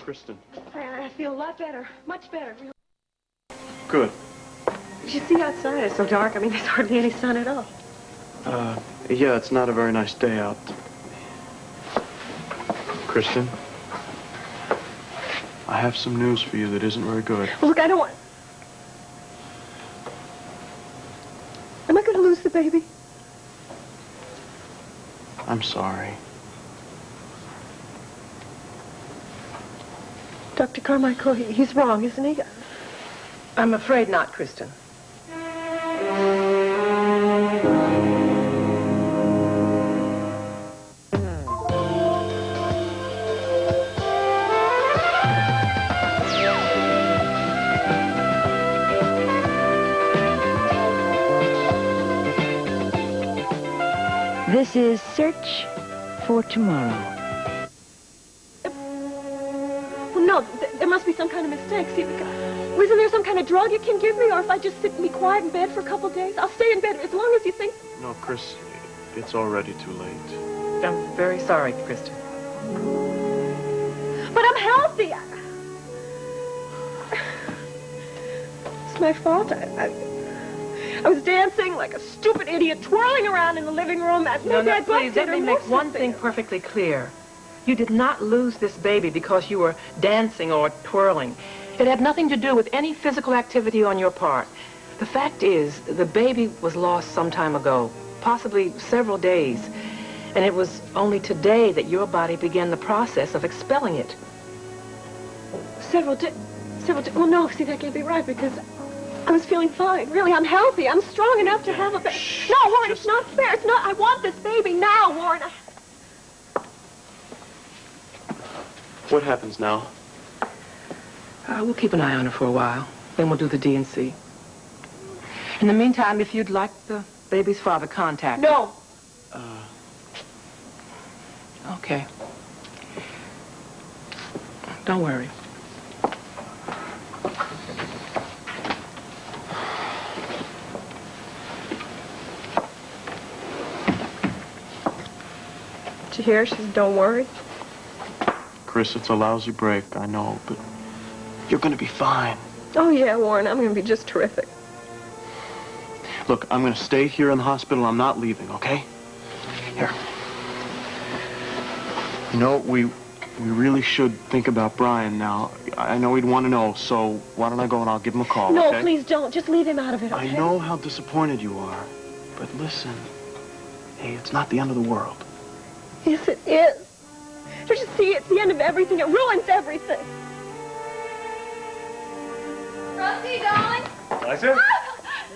Kristen? I feel a lot better. Much better. Good. You see outside, it's so dark. I mean, there's hardly any sun at all. Yeah, it's not a very nice day out. Kristen, I have some news for you that isn't very good. Well, look, I don't want... Am I going to lose the baby? I'm sorry. Dr. Carmichael, he's wrong, isn't he? I'm afraid not, Kristen. This is Search for Tomorrow. Well, no, there must be some kind of mistake. See, isn't there some kind of drug you can give me? Or if I just sit and be quiet in bed for a couple of days? I'll stay in bed as long as you think... No, Chris, it's already too late. I'm very sorry, Kristen. But I'm healthy. It's my fault. I was dancing like a stupid idiot, twirling around in the living room. No, please, let me make one thing perfectly clear. You did not lose this baby because you were dancing or twirling. It had nothing to do with any physical activity on your part. The fact is, the baby was lost some time ago, possibly several days. And it was only today that your body began the process of expelling it. Several days. Well, no, see, that can't be right because I was feeling fine. Really, I'm healthy. I'm strong enough to have a baby. No, Warren, it's not fair. It's not. I want this baby now, Warren. What happens now? We'll keep an eye on her for a while. Then we'll do the D&C. In the meantime, if you'd like the baby's father contacted. No. Okay. Don't worry. Did you hear? She said, don't worry. Chris, it's a lousy break, I know, but you're gonna be fine. Oh, yeah, Warren, I'm gonna be just terrific. Look, I'm gonna stay here in the hospital. I'm not leaving, okay? Here. You know, we really should think about Brian now. I know he'd want to know, so why don't I go and I'll give him a call, No, okay? please don't. Just leave him out of it, okay? I know how disappointed you are, but listen. Hey, it's not the end of the world. Yes, it is. Don't you see? It's the end of everything. It ruins everything. Rusty, darling. Liza?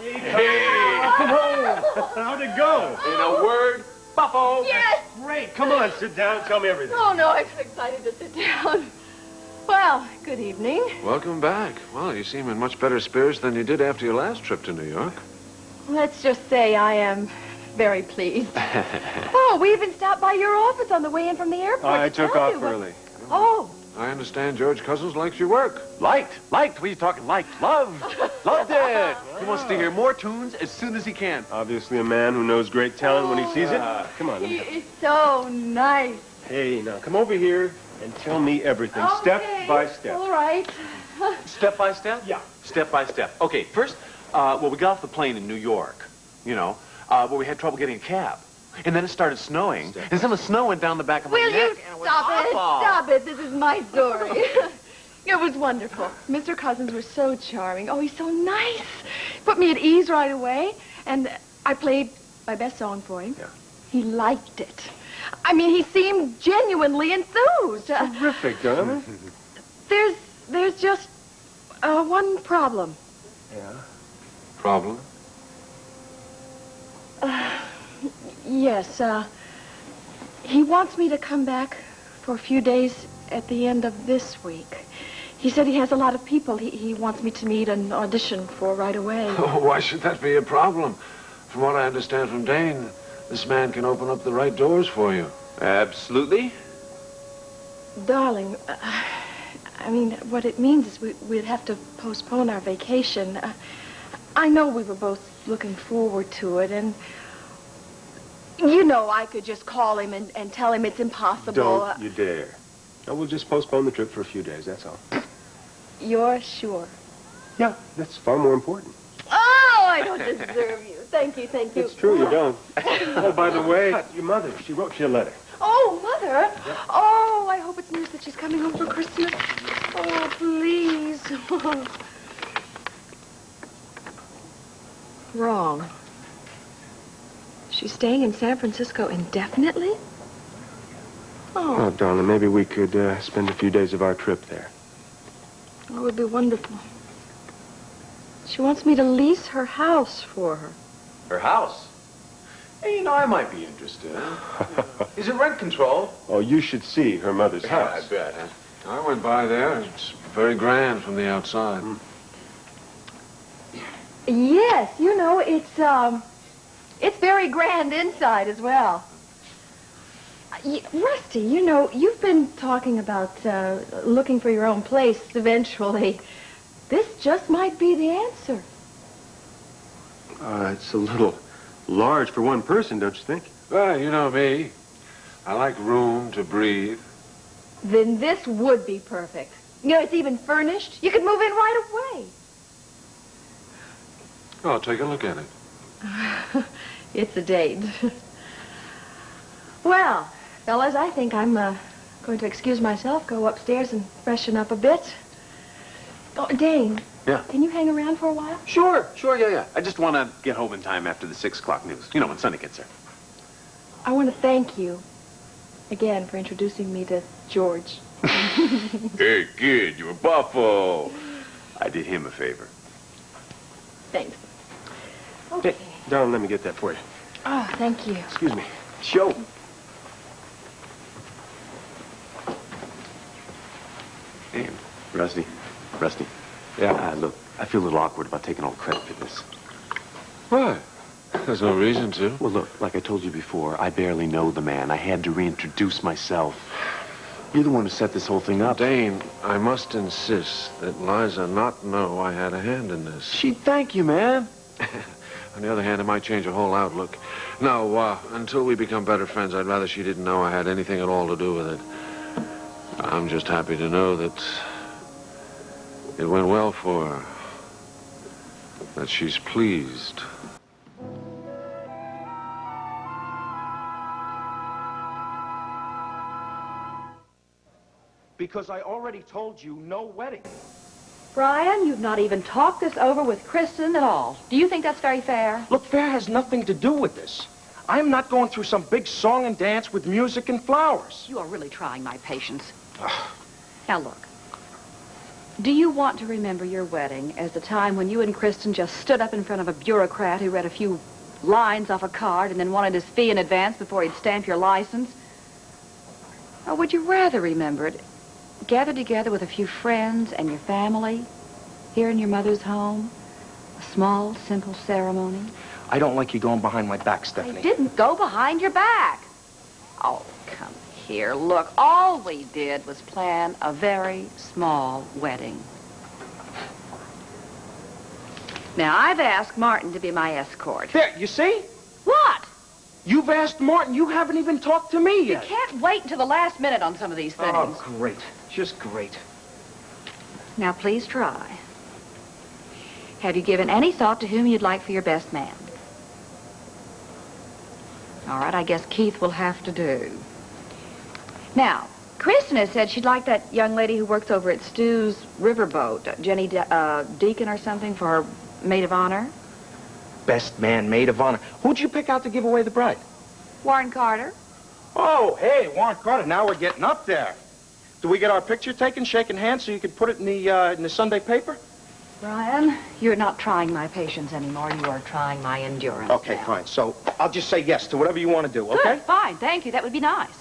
Hey, come on. How'd it go? In a word, Buffo. yes. Great. Come on, sit down. Tell me everything. Oh, no, I'm so excited to sit down. Well, good evening. Welcome back. Well, you seem in much better spirits than you did after your last trip to New York. Let's just say I am very pleased. Oh, we even stopped by your office on the way in from the airport. I to took tell off you what- early. Oh. I understand George Cousins likes your work. Liked. What are you talking? Liked. Loved. Loved it. He wants to hear more tunes as soon as he can. Obviously a man who knows great talent when he sees it. Come on. Let He me... is so nice. Hey, now come over here and tell me everything, step by step. All right. Step by step? Yeah. Step by step. Okay, first, well, we got off the plane in New York, you know, but we had trouble getting a cab. And then it started snowing, and some of the snow went down the back of my Will neck. you and it was stop it? awful. Stop it. This is my story. It was wonderful. Mr. Cousins was so charming. Oh, he's so nice. Put me at ease right away, and I played my best song for him. Yeah. He liked it. I mean, he seemed genuinely enthused. Terrific, darling. There's just one problem. Yeah. Problem? Yes, he wants me to come back for a few days at the end of this week. He said he has a lot of people he wants me to meet and audition for right away. Oh, why should that be a problem? From what I understand from Dane, this man can open up the right doors for you. Absolutely. Darling, I mean, what it means is we'd have to postpone our vacation. I know we were both looking forward to it, and you know I could just call him and tell him it's impossible. Don't you dare. No, we'll just postpone the trip for a few days, that's all. You're sure? Yeah, that's far more important. Oh, I don't deserve you. Thank you, thank you. It's true, you don't. Oh, by the way, your mother, she wrote you a letter. Oh, Mother. Yeah. Oh, I hope it's news that she's coming home for Christmas. Oh, please. Wrong. She's staying in San Francisco indefinitely? Oh, darling, maybe we could spend a few days of our trip there. Oh, it would be wonderful. She wants me to lease her house for her. Her house? Hey, you know, I might be interested. Is it rent control? Oh, you should see her mother's house. I bet, huh? I went by there. It's very grand from the outside. Yes, you know, it's very grand inside as well. Rusty, you know, you've been talking about looking for your own place eventually. This just might be the answer. It's a little large for one person, don't you think? Well, you know me. I like room to breathe. Then this would be perfect. You know, it's even furnished. You could move in right away. Oh, take a look at it. It's a date. Well, fellas, I think I'm going to excuse myself, go upstairs and freshen up a bit. Oh, Dane. Yeah? Can you hang around for a while? Sure, yeah. I just want to get home in time after the 6 o'clock news. You know, when Sonny gets there. I want to thank you again for introducing me to George. Hey, kid, you're a buffo. I did him a favor. Thanks. Okay. Hey, darling, let me get that for you. Oh, thank you. Excuse me. Show. Hey, Rusty. Yeah. Look, I feel a little awkward about taking all the credit for this. Why? There's no reason to. Well, look, like I told you before, I barely know the man. I had to reintroduce myself. You're the one who set this whole thing up. Dane, I must insist that Liza not know I had a hand in this. She'd thank you, man. On the other hand, it might change her whole outlook. No, until we become better friends, I'd rather she didn't know I had anything at all to do with it. I'm just happy to know that it went well for her. That she's pleased. Because I already told you no wedding. Brian, you've not even talked this over with Kristen at all. Do you think that's very fair? Look, fair has nothing to do with this. I'm not going through some big song and dance with music and flowers. You are really trying my patience. Now, look. Do you want to remember your wedding as the time when you and Kristen just stood up in front of a bureaucrat who read a few lines off a card and then wanted his fee in advance before he'd stamp your license? Or would you rather remember it gathered together with a few friends and your family here in your mother's home? A small, simple ceremony? I don't like you going behind my back, Stephanie. I didn't go behind your back. Oh, come here. Look, all we did was plan a very small wedding. Now, I've asked Martin to be my escort. There, you see? What? You've asked Martin. You haven't even talked to me You yet. can't wait until the last minute on some of these things. Oh, great. Just great. Now, please try. Have you given any thought to whom you'd like for your best man? All right, I guess Keith will have to do. Now, Kristen has said she'd like that young lady who works over at Stu's Riverboat, Jenny Deacon or something, for her maid of honor. Best man, maid of honor. Who'd you pick out to give away the bride? Warren Carter. Oh, hey, Warren Carter. Now we're getting up there. Do we get our picture taken, shaking hands, so you can put it in the Sunday paper? Brian, you're not trying my patience anymore. You are trying my endurance. Okay, now. fine. So I'll just say yes to whatever you want to do, Good, okay? fine. Thank you. That would be nice.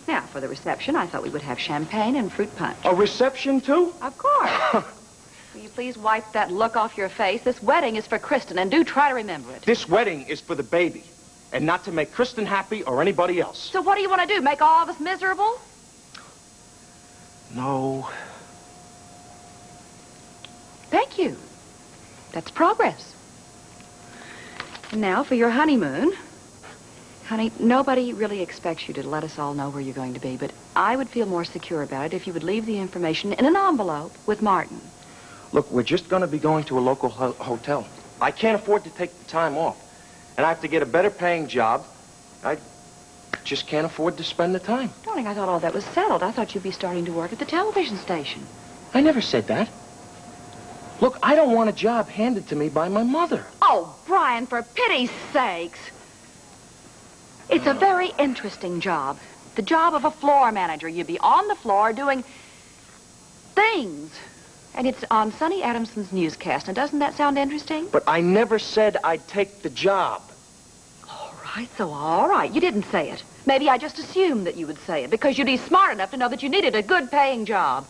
Now, for the reception, I thought we would have champagne and fruit punch. A reception, too? Of course. Will you please wipe that look off your face? This wedding is for Kristen, and do try to remember it. This wedding is for the baby, and not to make Kristen happy or anybody else. So what do you want to do, make all of us miserable? No. Thank you. That's progress. And now for your honeymoon. Honey, nobody really expects you to let us all know where you're going to be, but I would feel more secure about it if you would leave the information in an envelope with Martin. Look, we're just going to be going to a local hotel. I can't afford to take the time off. And I have to get a better paying job. I just can't afford to spend the time. Darling, I thought all that was settled. I thought you'd be starting to work at the television station. I never said that. Look, I don't want a job handed to me by my mother. Oh, Brian, for pity's sakes. It's a very interesting job. The job of a floor manager. You'd be on the floor doing things. And it's on Sonny Adamson's newscast. Now, doesn't that sound interesting? But I never said I'd take the job. All right. You didn't say it. Maybe I just assumed that you would say it because you'd be smart enough to know that you needed a good-paying job.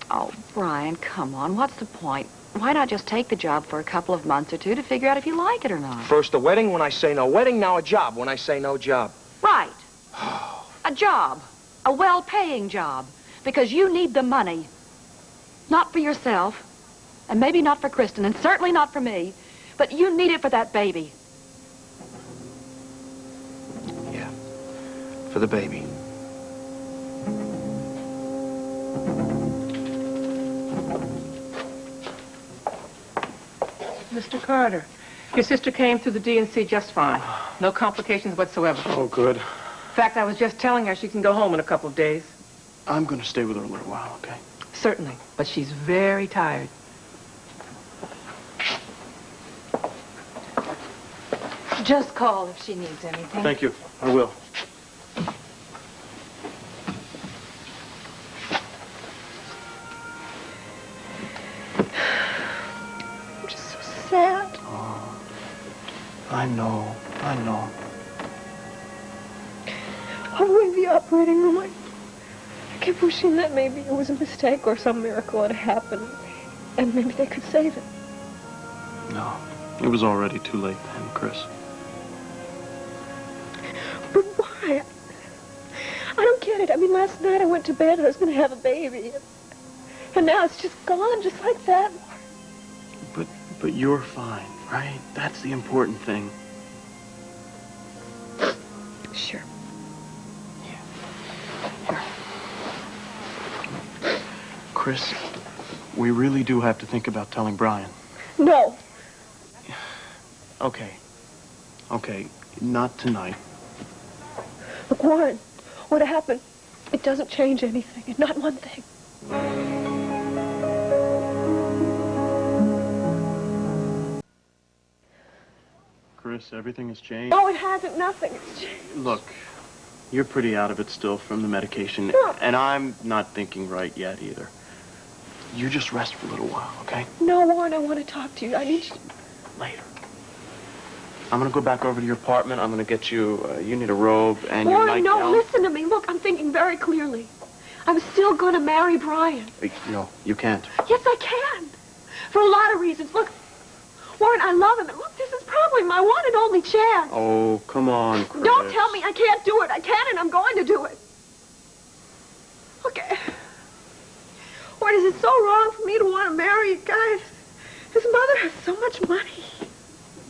Oh, Brian, come on. What's the point? Why not just take the job for a couple of months or two to figure out if you like it or not? First a wedding when I say no wedding, now a job when I say no job. Right. A job. A well-paying job. Because you need the money. Not for yourself, and maybe not for Kristen, and certainly not for me, but you need it for that baby. Yeah, for the baby. Mr. Carter, your sister came through the D&C just fine. No complications whatsoever. Oh, good. In fact, I was just telling her she can go home in a couple of days. I'm going to stay with her a little while, okay? Certainly, but she's very tired. Just call if she needs anything. Thank you. I will. I'm just so sad. Oh, I know. On the way to the operating room, I kept wishing that maybe it was a mistake or some miracle had happened, and maybe they could save it. No, it was already too late then, Chris. But why? I don't get it. I mean, last night I went to bed and I was going to have a baby, and now it's just gone, just like that. But you're fine, right? That's the important thing. Sure. Chris, we really do have to think about telling Brian. No. Okay, not tonight. Look, Warren, what happened? It doesn't change anything, not one thing. Chris, everything has changed. No, it hasn't. Nothing. It's changed. Look, you're pretty out of it still from the medication, No. and I'm not thinking right yet either. You just rest for a little while, okay? No, Warren, I want to talk to you. I need you to... Later. I'm gonna go back over to your apartment. I'm gonna get you, you need a robe and your Warren, nightgown. no, listen to me. Look, I'm thinking very clearly. I'm still going to marry Brian. No, you can't. Yes, I can. For a lot of reasons. Look, Warren, I love him. And look, this is probably my one and only chance. Oh, come on, Chris. Don't tell me I can't do it. I can, and I'm going to do it. Okay. Warren, is it so wrong for me to want to marry a guy? His mother has so much money.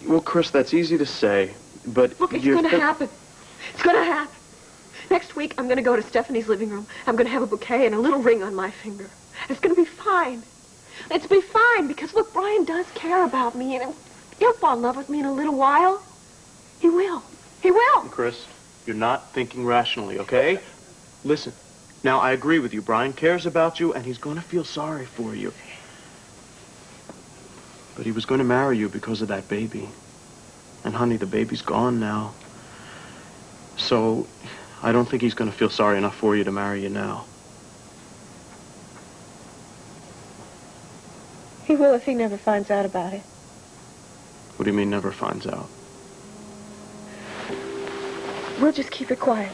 Well, Chris, that's easy to say, but Look, it's going to happen. It's going to happen. Next week, I'm going to go to Stephanie's living room. I'm going to have a bouquet and a little ring on my finger. It's going to be fine. It's be fine because, look, Brian does care about me, and he'll fall in love with me in a little while. He will. He will. Chris, you're not thinking rationally, okay? Listen, now, I agree with you. Brian cares about you, and he's going to feel sorry for you. But he was going to marry you because of that baby. And, honey, the baby's gone now. So, I don't think he's going to feel sorry enough for you to marry you now. He will if he never finds out about it. What do you mean, never finds out? We'll just keep it quiet.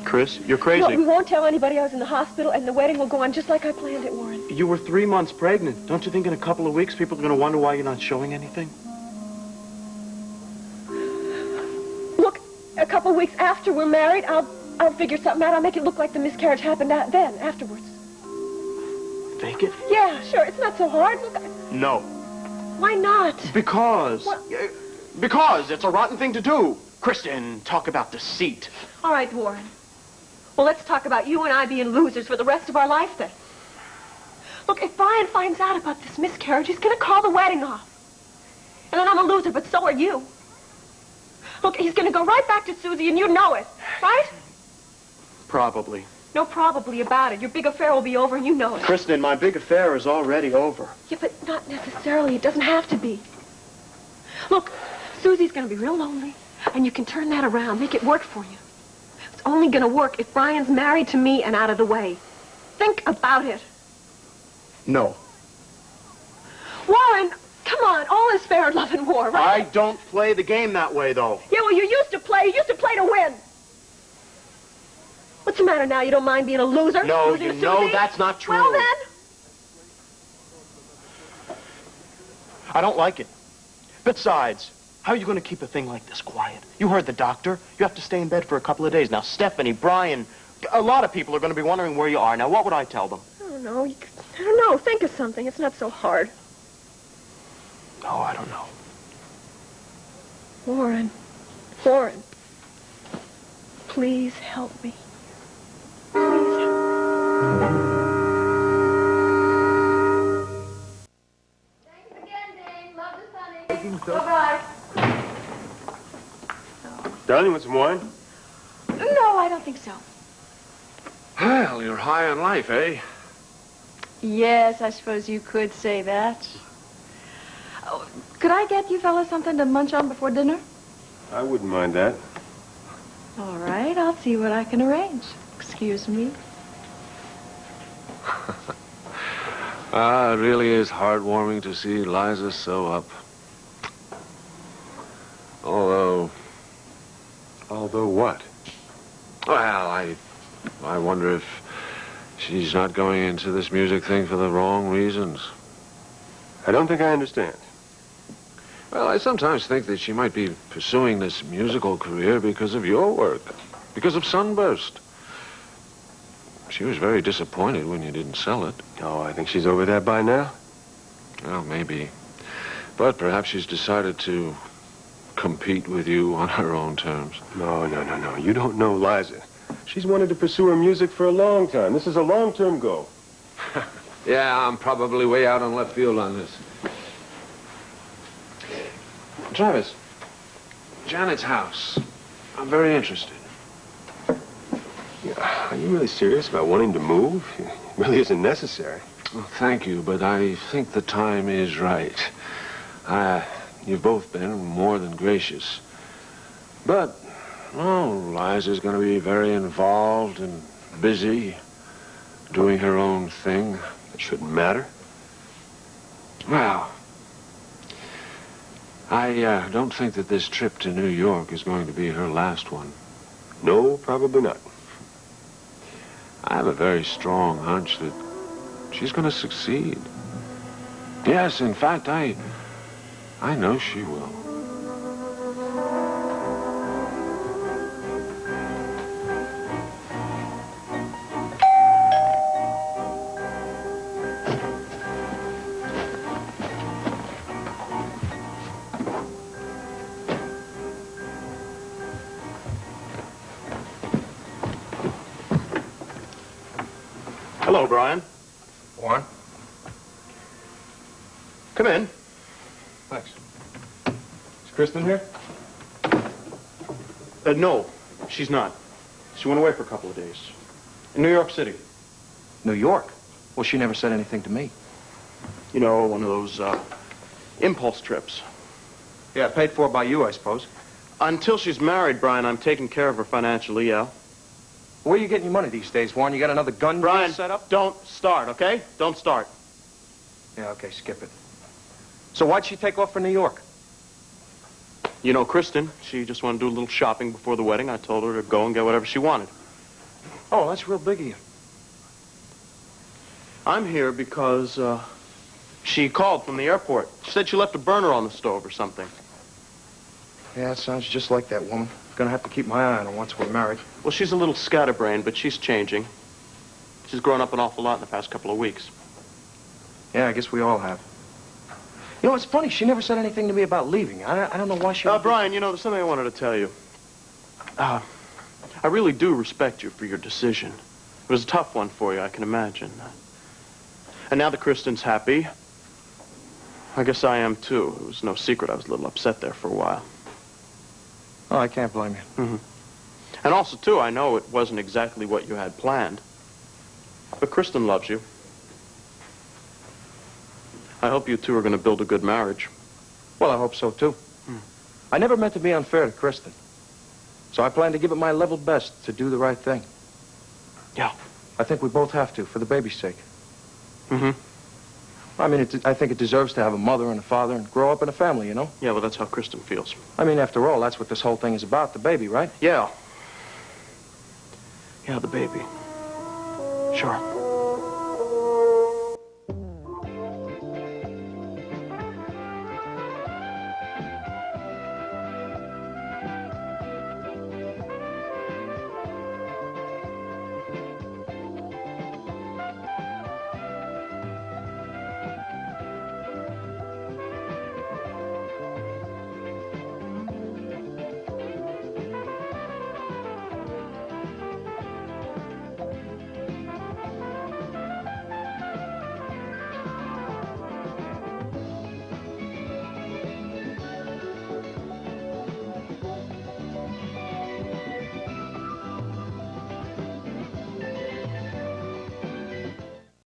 Chris, you're crazy. No, we won't tell anybody I was in the hospital, and the wedding will go on just like I planned it, Warren. You were 3 months pregnant. Don't you think in a couple of weeks people are going to wonder why you're not showing anything? Look, a couple weeks after we're married, I'll figure something out. I'll make it look like the miscarriage happened then, afterwards. Fake it? Yeah, sure. It's not so hard. Look, No. why not? Because. What? Because it's a rotten thing to do. Kristen, talk about deceit. All right, Warren. Well, let's talk about you and I being losers for the rest of our life, then. Look, if Brian finds out about this miscarriage, he's going to call the wedding off. And then I'm a loser, but so are you. Look, he's going to go right back to Susie, and you know it, right? Probably. No probably about it. Your big affair will be over, and you know it. Kristen, my big affair is already over. Yeah, but not necessarily. It doesn't have to be. Look, Susie's going to be real lonely, and you can turn that around, make it work for you. It's only going to work if Brian's married to me and out of the way. Think about it. No. Warren, come on. All is fair in love and war, right? I don't play the game that way, though. Yeah, well, you used to play. You used to play to win. What's the matter now? You don't mind being a loser? No, Losing you to know Susie? that's not true. Well, then. I don't like it. Besides, how are you going to keep a thing like this quiet? You heard the doctor. You have to stay in bed for a couple of days. Now, Stephanie, Brian, a lot of people are going to be wondering where you are. Now, what would I tell them? I don't know. I don't know. Think of something. It's not so hard. No, I don't know. Warren. Warren. Please help me. Please help me. Thanks again, Dane. Love the sunny. Bye-bye. Darling, want some wine? No, I don't think so. Well, you're high on life, eh? Yes, I suppose you could say that. Oh, could I get you fellas something to munch on before dinner? I wouldn't mind that. All right, I'll see what I can arrange. Excuse me. It really is heartwarming to see Liza so up. Although what? Well, I wonder if she's not going into this music thing for the wrong reasons. I don't think I understand. Well, I sometimes think that she might be pursuing this musical career because of your work, because of Sunburst. She was very disappointed when you didn't sell it. Oh, I think she's over that by now. Well, maybe. But perhaps she's decided to compete with you on her own terms. No. You don't know Liza. She's wanted to pursue her music for a long time. This is a long-term goal. Yeah, I'm probably way out on left field on this. Travis, Janet's house. I'm very interested. Yeah, are you really serious about wanting to move? It really isn't necessary. Well, thank you, but I think the time is right. You've both been more than gracious. But, well, Liza's going to be very involved and busy, doing her own thing. It shouldn't matter. Well, I don't think that this trip to New York is going to be her last one. No, probably not. I have a very strong hunch that she's going to succeed. Yes, in fact, I know she will. Hello, Brian. Warren? Come in. Thanks. Is Kristen here? No, she's not. She went away for a couple of days. In New York City. New York? Well, she never said anything to me. You know, one of those, impulse trips. Yeah, paid for by you, I suppose. Until she's married, Brian, I'm taking care of her financially, yeah. Where are you getting your money these days, Warren? You got another gun Brian, deal set up? Don't start, okay? Don't start. Yeah, okay, skip it. So why'd she take off for New York? You know, Kristen, she just wanted to do a little shopping before the wedding. I told her to go and get whatever she wanted. Oh, that's real big of you. I'm here because, she called from the airport. She said she left a burner on the stove or something. Yeah, it sounds just like that woman. Gonna have to keep my eye on her once we're married. Well, she's a little scatterbrained, but she's changing. She's grown up an awful lot in the past couple of weeks. Yeah, I guess we all have. You know, it's funny. She never said anything to me about leaving. I don't know why she... Brian, you know, there's something I wanted to tell you. I really do respect you for your decision. It was a tough one for you, I can imagine. And now that Kristen's happy, I guess I am too. It was no secret I was a little upset there for a while. Oh, I can't blame you. Mm-hmm. And also, too, I know it wasn't exactly what you had planned. But Kristen loves you. I hope you two are going to build a good marriage. Well, I hope so, too. I never meant to be unfair to Kristen. So I plan to give it my level best to do the right thing. Yeah. I think we both have to, for the baby's sake. Mm-hmm. I mean, I think it deserves to have a mother and a father and grow up in a family, you know? Yeah, well, that's how Kristen feels. I mean, after all, that's what this whole thing is about, the baby, right? Yeah. Yeah, the baby. Sure.